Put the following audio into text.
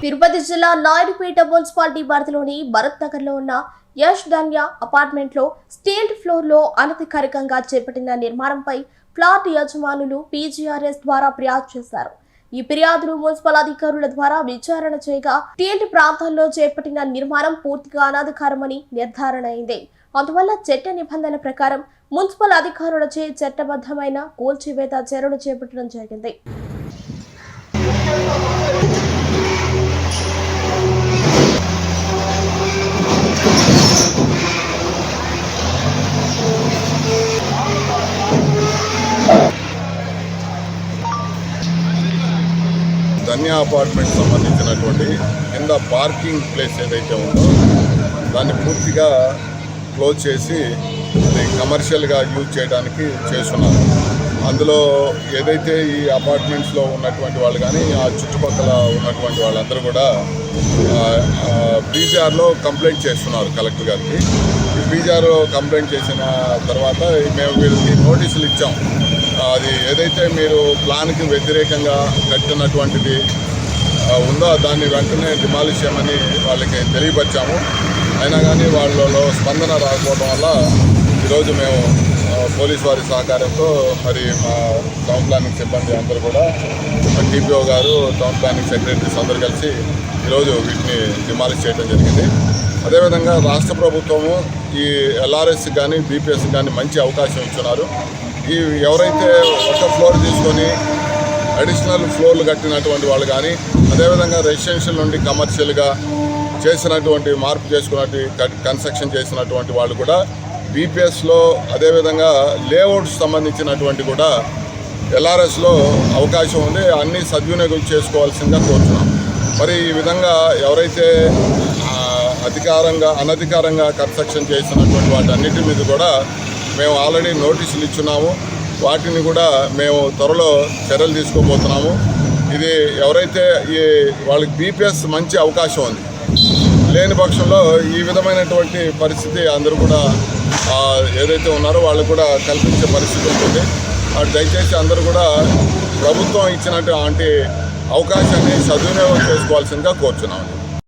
తిరుపతి జిల్లా నాయుడుపేట మున్సిపాలిటీ పరిధిలోని భరత్ నగర్లో ఉన్న యష్ ధన్య అపార్ట్మెంట్లో స్టీల్ ఫ్లోర్లో అనధికారికంగా చేపట్టిన నిర్మాణంపై ఫ్లాట్ యజమానులు పీజీఆర్ఎస్ ద్వారా ఫిర్యాదు చేశారు. ఈ ఫిర్యాదును మున్సిపల్ అధికారుల ద్వారా విచారణ చేయగా స్టీల్ ప్రాంతాల్లో చేపట్టిన నిర్మాణం పూర్తిగా అనధికారమని నిర్ధారణ అయింది. అందువల్ల చట్ట నిబంధనల ప్రకారం మున్సిపల్ అధికారులచే చట్టబద్ధమైన కూల్చివేత చర్యలు చేపట్టడం జరిగింది. ధన్య అపార్ట్మెంట్ సంబంధించినటువంటి కింద పార్కింగ్ ప్లేస్ ఏదైతే ఉందో దాన్ని పూర్తిగా క్లోజ్ చేసి కమర్షియల్గా యూజ్ చేయడానికి చేస్తున్నారు. అందులో ఏదైతే ఈ అపార్ట్మెంట్స్లో ఉన్నటువంటి వాళ్ళు కానీ ఆ చుట్టుపక్కల ఉన్నటువంటి వాళ్ళందరూ కూడా పీజీఆర్లో కంప్లైంట్ చేస్తున్నారు కలెక్టర్ గారికి. ఈ పీజీఆర్లో కంప్లైంట్ చేసిన తర్వాత మేము వీళ్ళకి నోటీసులు ఇచ్చాం. అది ఏదైతే మీరు ప్లాన్కి వ్యతిరేకంగా కట్టినటువంటిది ఉందో దాన్ని వెంటనే డిమాలిష్ చేయమని వాళ్ళకి తెలియపరిచాము. అయినా కానీ వాళ్ళలో స్పందన రాకపోవడం వల్ల ఈరోజు మేము పోలీస్ వారి సహకారంతో మరి మా టౌన్ ప్లానింగ్ సిబ్బంది అందరూ కూడా టీపీఓ గారు, టౌన్ ప్లానింగ్ సెక్రటరీస్ అందరూ కలిసి ఈరోజు వీటిని డిమాలిష్ చేయడం జరిగింది. అదేవిధంగా రాష్ట్ర ప్రభుత్వము ఈ ఎల్ఆర్ఎస్ కానీ బీపీఎస్ కానీ మంచి అవకాశం ఇస్తున్నారు. ఈ ఎవరైతే ఒక ఫ్లోర్ తీసుకొని అడిషనల్ ఫ్లోర్లు కట్టినటువంటి వాళ్ళు కానీ అదేవిధంగా రెసిడెన్షియల్ నుండి కమర్షియల్గా చేసినటువంటి మార్పు చేసుకున్నట్టు కన్స్ట్రక్షన్ చేసినటువంటి వాళ్ళు కూడా బీపీఎస్లో అదేవిధంగా లేఅవుట్స్ సంబంధించినటువంటి కూడా ఎల్ఆర్ఎస్లో అవకాశం ఉంది. అన్నీ సద్వినియోగం చేసుకోవాల్సిందిగా కోరుతున్నాం. మరి ఈ విధంగా ఎవరైతే అనధికారంగా కన్స్ట్రక్షన్ చేసినటువంటి వాటన్నిటి మీద కూడా మేము ఆల్రెడీ నోటీసులు ఇచ్చున్నాము. వాటిని కూడా మేము త్వరలో చర్యలు తీసుకోబోతున్నాము. ఇది ఎవరైతే వాళ్ళకి బీపీఎస్ మంచి అవకాశం ఉంది, లేని పక్షంలో ఈ విధమైనటువంటి పరిస్థితి అందరూ కూడా ఏదైతే ఉన్నారో వాళ్ళకు కూడా కల్పించే పరిస్థితి ఉంటుంది. దయచేసి అందరూ కూడా ప్రభుత్వం ఇచ్చినటువంటి అవకాశాన్ని సద్వినియోగం చేసుకోవాల్సిందిగా కోరుచున్నాము.